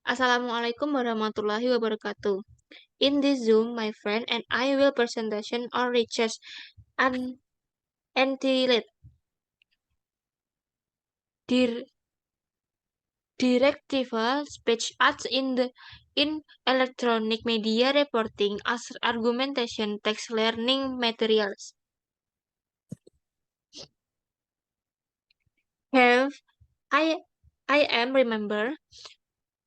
Assalamualaikum warahmatullahi wabarakatuh. In this Zoom, my friend and I will presentation on research and entitled Dir- Directive Speech Arts in Electronic Media Reporting as Argumentation Text Learning Materials. Have I am remember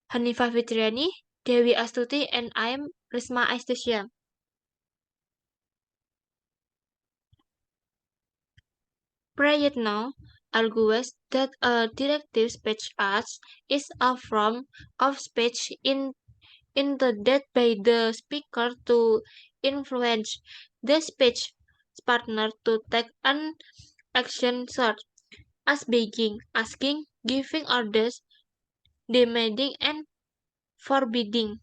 Hanifah Fitriani, Dewi Astuti, and I am Risma Aistisya. Prayitno argues that a directive speech arts is a form of speech intended by the speaker to influence the speech partner to take an action such as begging, asking, giving orders, demanding, and forbidding.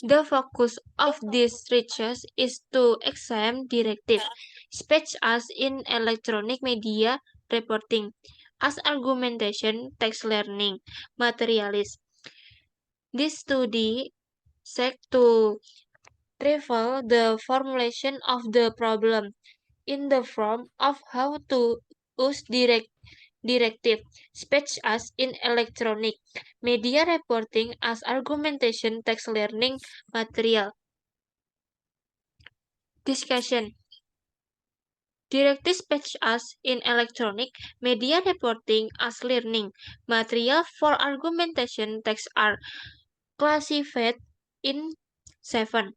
The focus of this research is to examine directive speech as in electronic media reporting, as argumentation text learning materials. This study seeks to travel the formulation of the problem in the form of how to use directive speech as in electronic media reporting as argumentation text learning material. Discussion. Directive speech as in electronic media reporting as learning material for argumentation texts are classified in 7,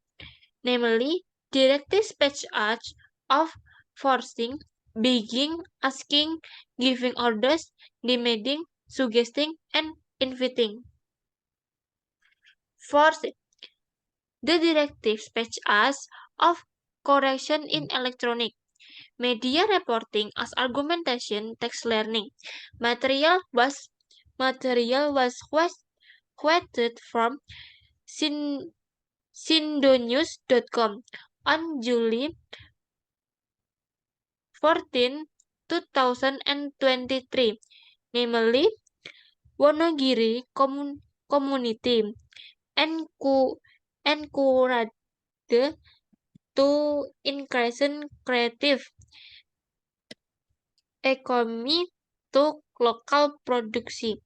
namely directive speech as of forcing, begging, asking, giving orders, demanding, suggesting, and inviting. Force. The directive speech as of correction in electronic media reporting as argumentation text learning material was quoted from sindonews.com on July 14, 2023, namely Wonogiri community encouraged to increase creative economy to local produksi.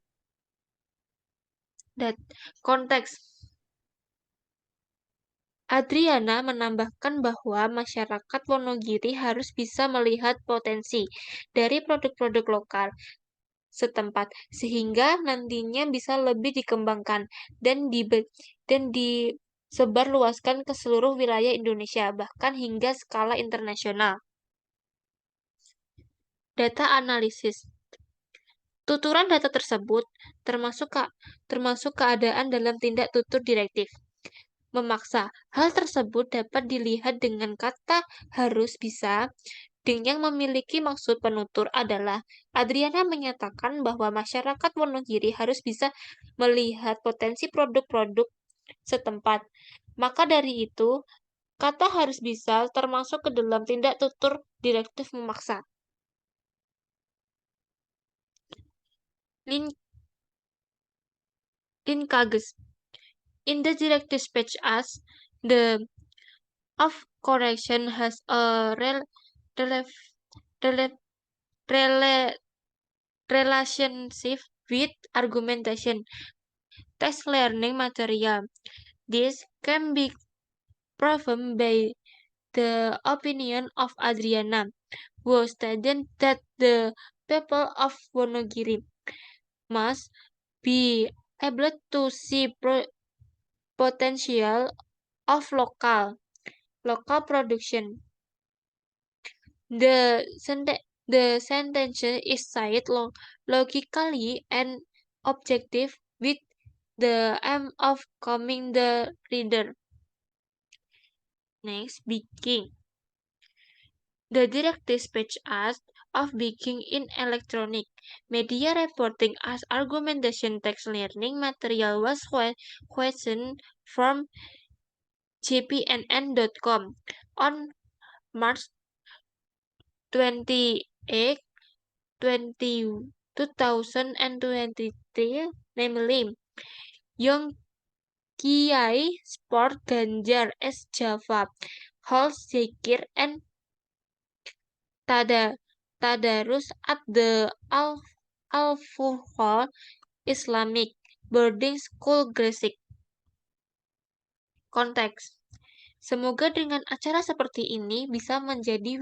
That konteks. Adriana menambahkan bahwa masyarakat Wonogiri harus bisa melihat potensi dari produk-produk lokal setempat sehingga nantinya bisa lebih dikembangkan dan disebarluaskan ke seluruh wilayah Indonesia bahkan hingga skala internasional. Data analisis. Tuturan data tersebut termasuk keadaan dalam tindak tutur direktif memaksa. Hal tersebut dapat dilihat dengan kata harus bisa yang memiliki maksud penutur adalah Adriana menyatakan bahwa masyarakat Wonogiri harus bisa melihat potensi produk-produk setempat. Maka dari itu, kata harus bisa termasuk ke dalam tindak tutur direktif memaksa. Linkages. In the directive speech as the of correction has a relationship with argumentation text learning material. This can be proven by the opinion of Adriana, who stated that the people of Wonogiri must be able to see potential of local production. The sentence is cited logically and objective with the aim of calming the reader. Next, speaking. The directive speech as of speaking in electronic media reporting as argumentation text learning material was questioned from jpnn.com on March 28, 2023, namely Yongkiai Sport Ganjar S. Java, Hall Zikir and Tadarus at the Al-Fuqaha Islamic Boarding School Gresik. Konteks. Semoga dengan acara seperti ini bisa menjadi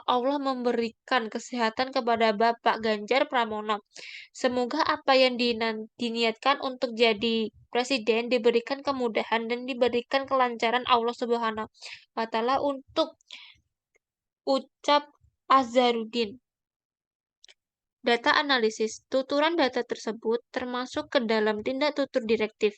Allah memberikan kesehatan kepada Bapak Ganjar Pramono. Semoga apa yang diniatkan untuk jadi presiden diberikan kemudahan dan diberikan kelancaran Allah Subhanahu wa taala untuk ucap Azharuddin. Data analisis. Tuturan data tersebut termasuk ke dalam tindak tutur direktif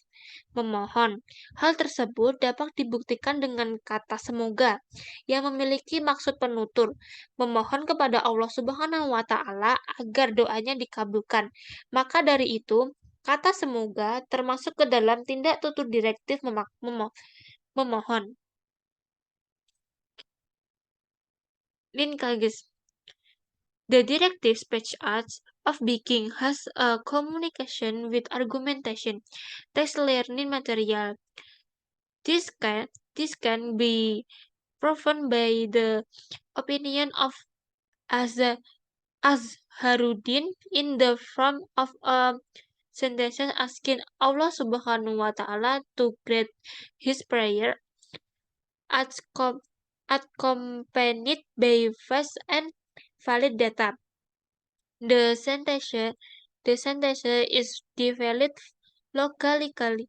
memohon. Hal tersebut dapat dibuktikan dengan kata semoga yang memiliki maksud penutur, memohon kepada Allah Subhanahu wa taala agar doanya dikabulkan. Maka dari itu, kata semoga termasuk ke dalam tindak tutur direktif memohon. Linkage. The directive speech arts of speaking has a communication with argumentation, text learning material. This can be proven by the opinion of Azharuddin in the form of a sentence asking Allah Subhanahu wa Ta'ala to grant his prayer accompanied by fast and valid data. The sentence is developed logically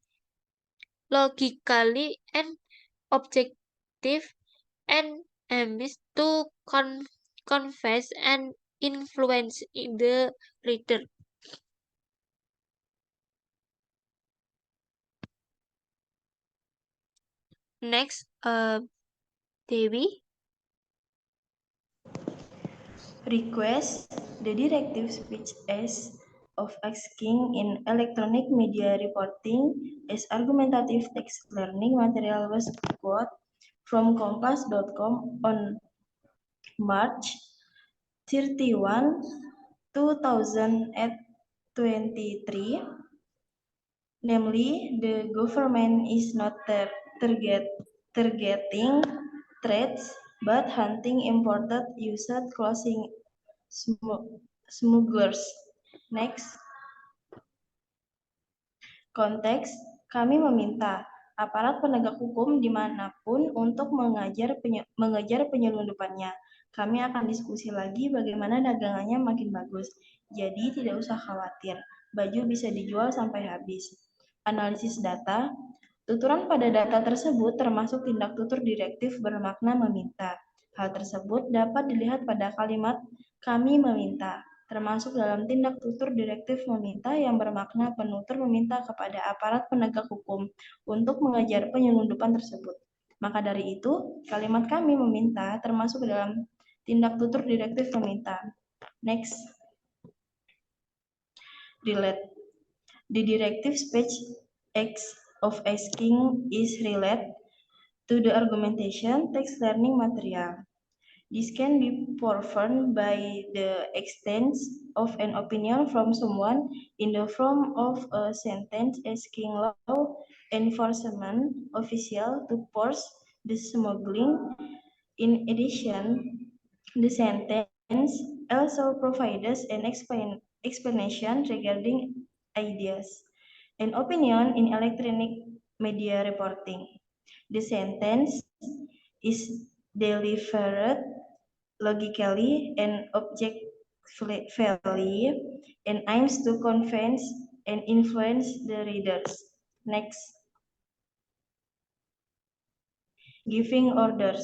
and objective and aims to convince and influence the reader. Next, Dewi. Request the directive speech as of asking in electronic media reporting as argumentative text learning material was quote from Kompas.com on March 31, 2023. Namely, the government is not targeting threats but hunting imported used clothing smugglers. Next. Konteks, kami meminta aparat penegak hukum dimanapun untuk mengejar penyelundupannya. Kami akan diskusi lagi bagaimana dagangannya makin bagus. Jadi tidak usah khawatir, baju bisa dijual sampai habis. Analisis data, tuturan pada data tersebut termasuk tindak tutur direktif bermakna meminta. Hal tersebut dapat dilihat pada kalimat kami meminta, termasuk dalam tindak tutur direktif meminta yang bermakna penutur meminta kepada aparat penegak hukum untuk mengejar penyelundupan tersebut. Maka dari itu, kalimat kami meminta termasuk dalam tindak tutur direktif meminta. Next. Relate. The directive speech acts of asking is related to the argumentation text learning material. This can be proven by the extent of an opinion from someone in the form of a sentence asking law enforcement official to force the smuggling. In addition, the sentence also provides an explanation regarding ideas. An opinion in electronic media reporting. The sentence is delivered logically and objectively and aims to convince and influence the readers. Next. Giving orders.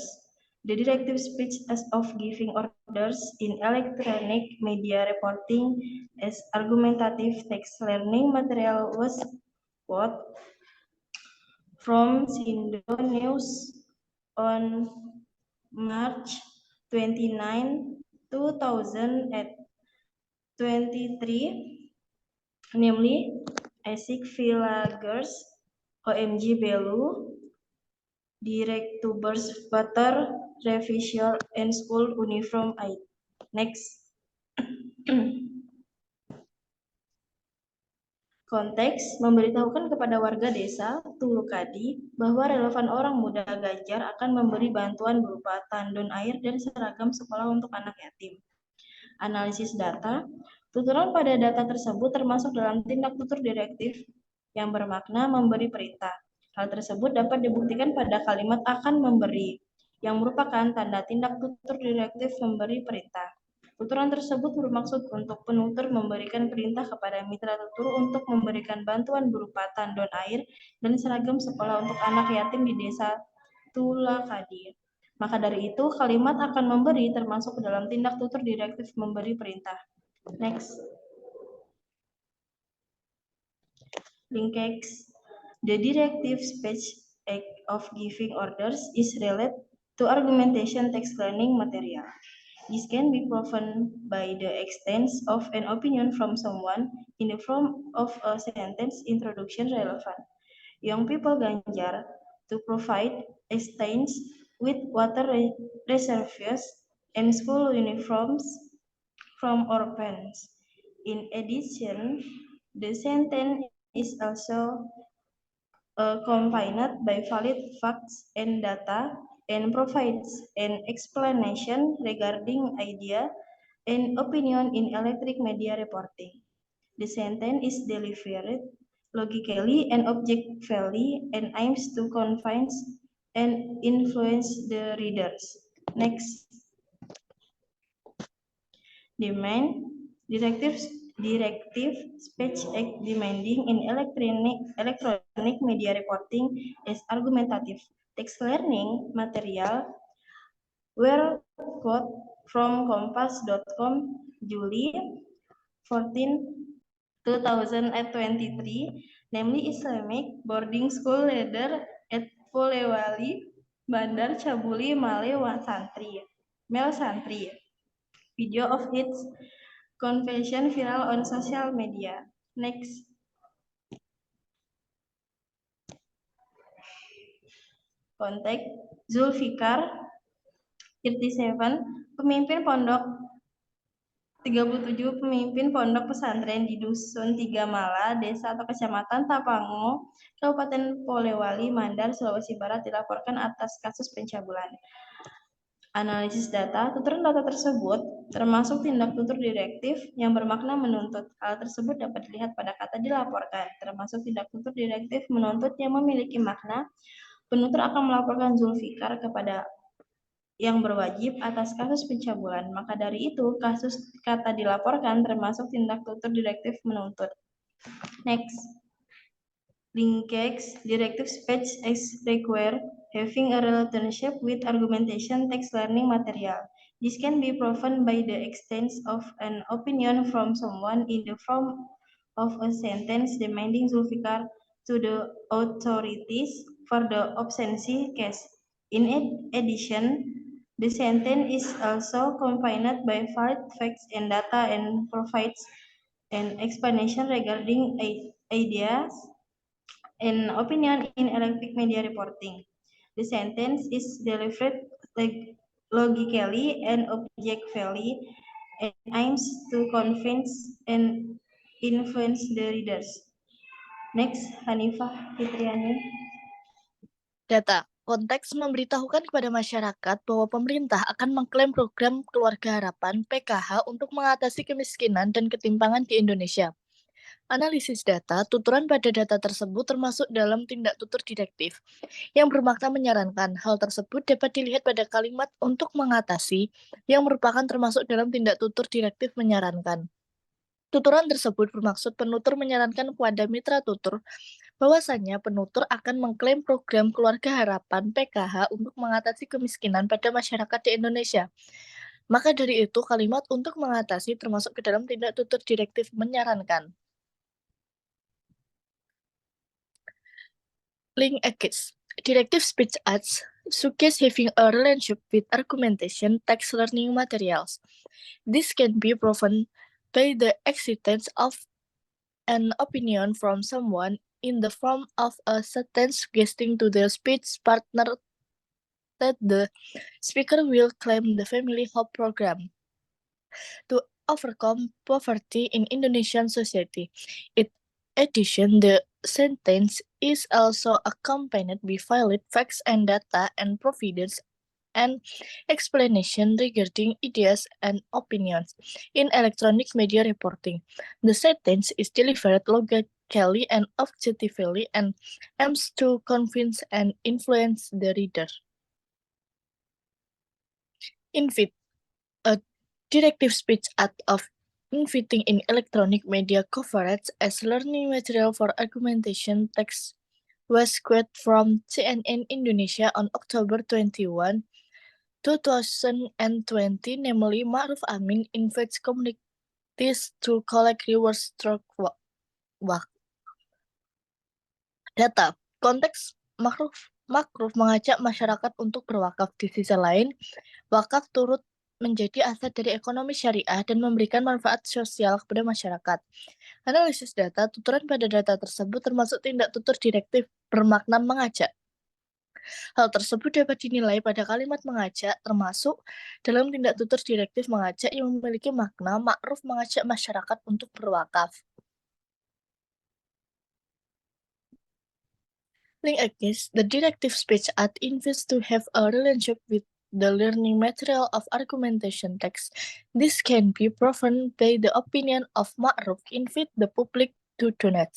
The directive speech as of giving orders in electronic media reporting as argumentative text learning material was quote from Sindo News on March 29, 2023, namely ASIC Villagers, OMG Belu, Directubers Butter, Revisor and School Uniform 8. Next. Konteks memberitahukan kepada warga desa Tulukadi bahwa relevan orang muda Ganjar akan memberi bantuan berupa tandon air dan seragam sekolah untuk anak yatim. Analisis data, tuturan pada data tersebut termasuk dalam tindak tutur direktif yang bermakna memberi perintah. Hal tersebut dapat dibuktikan pada kalimat akan memberi, yang merupakan tanda tindak tutur direktif memberi perintah. Tuturan tersebut bermaksud untuk penutur memberikan perintah kepada mitra tutur untuk memberikan bantuan berupa tandon air dan seragam sekolah untuk anak yatim di desa Tulakadi. Maka dari itu, kalimat akan memberi termasuk dalam tindak tutur direktif memberi perintah. Next. Linkage. The directive speech act of giving orders is related to argumentation text learning material. This can be proven by the extent of an opinion from someone in the form of a sentence introduction relevant. Young people Ganjar to provide stains with water reservoirs and school uniforms from orphans. In addition, the sentence is also accompanied by valid facts and data and provides an explanation regarding idea and opinion in electric media reporting. The sentence is delivered logically and objectively and aims to convince and influence the readers. Next. Demand Directive Speech Act demanding in electronic media reporting is argumentative. Text learning material were quote from Kompas.com July 14, 2023, namely Islamic boarding school leader at Polewali, Bandar Cabuli, Male Santri. Video of its confession viral on social media. Next. Kontak Zulfikar 37, pemimpin pondok 37 pemimpin pondok pesantren di Dusun Tiga Mala, Desa atau Kecamatan Tapango, Kabupaten Polewali, Mandar, Sulawesi Barat dilaporkan atas kasus pencabulan. Analisis data, tuturan data tersebut termasuk tindak tutur direktif yang bermakna menuntut. Hal tersebut dapat dilihat pada kata dilaporkan, termasuk tindak tutur direktif menuntut yang memiliki makna. Penutur akan melaporkan Zulfikar kepada yang berwajib atas kasus pencabulan. Maka dari itu, kasus kata dilaporkan termasuk tindak tutur direktif menuntut. Next. Linkage directive speech is required having a relationship with argumentation text learning material. This can be proven by the extent of an opinion from someone in the form of a sentence demanding Zulfikar to the authorities for the absency case. In addition, the sentence is also accompanied by valid facts and data and provides an explanation regarding ideas and opinion in electric media reporting. The sentence is delivered logically and objectively and aims to convince and influence the readers. Next, Hanifah Fitriani. Data. Konteks memberitahukan kepada masyarakat bahwa pemerintah akan mengklaim program Keluarga Harapan (PKH) untuk mengatasi kemiskinan dan ketimpangan di Indonesia. Analisis data, tuturan pada data tersebut termasuk dalam tindak tutur direktif yang bermakna menyarankan. Hal tersebut dapat dilihat pada kalimat untuk mengatasi yang merupakan termasuk dalam tindak tutur direktif menyarankan. Tuturan tersebut bermaksud penutur menyarankan kepada mitra tutur bahwasanya penutur akan mengklaim program Keluarga Harapan (PKH) untuk mengatasi kemiskinan pada masyarakat di Indonesia. Maka dari itu, kalimat untuk mengatasi termasuk ke dalam tindak tutur direktif menyarankan. Linkage. Directive speech acts suggest having a relationship with argumentation text learning materials. This can be proven by the existence of an opinion from someone in the form of a sentence suggesting to the speech partner that the speaker will claim the Family Hope Program to overcome poverty in Indonesian society. In addition, the sentence is also accompanied by valid facts and data and provides an explanation regarding ideas and opinions in electronic media reporting. The sentence is delivered logically and objectively and aims to convince and influence the reader. Invite, a directive speech act of inviting in electronic media coverage as learning material for argumentation text was quoted from CNN Indonesia on October 21, 2020, namely Ma'ruf Amin invites communities to collect rewards through data. Konteks Ma'ruf mengajak masyarakat untuk berwakaf. Di sisi lain, wakaf turut menjadi aset dari ekonomi syariah dan memberikan manfaat sosial kepada masyarakat. Analisis data, tuturan pada data tersebut termasuk tindak tutur direktif bermakna mengajak. Hal tersebut dapat dinilai pada kalimat mengajak, termasuk dalam tindak tutur direktif mengajak yang memiliki makna ma'ruf mengajak masyarakat untuk berwakaf. Link against the directive speech act intends to have a relationship with the learning material of argumentation text. This can be proven by the opinion of ma'ruf invite the public to donate.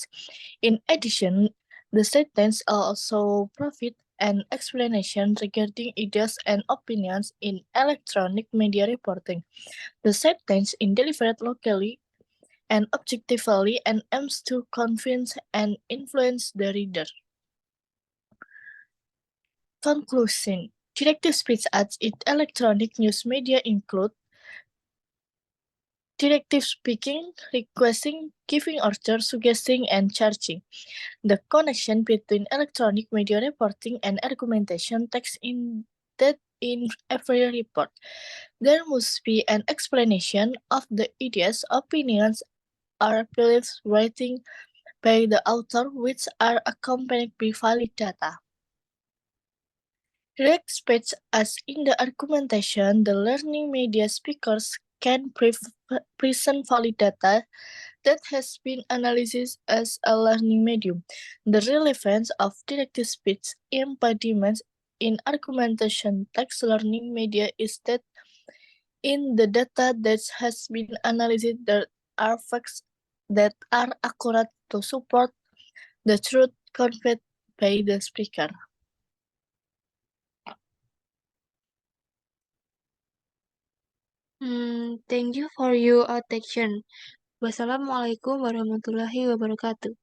In addition, the sentence also provides an explanation regarding ideas and opinions in electronic media reporting. The sentence is delivered locally and objectively and aims to convince and influence the reader. Conclusion. Directive speech ads in electronic news media include directive speaking, requesting, giving orders, suggesting, and charging. The connection between electronic media reporting and argumentation text in every report. There must be an explanation of the ideas, opinions, or beliefs written by the author, which are accompanied by valid data. Direct speech as in the argumentation, the learning media speakers can present valid data that has been analyzed as a learning medium. The relevance of directed speech embodiments in argumentation text learning media is that in the data that has been analyzed, there are facts that are accurate to support the truth conveyed by the speaker. Thank you for your attention. Wassalamualaikum warahmatullahi wabarakatuh.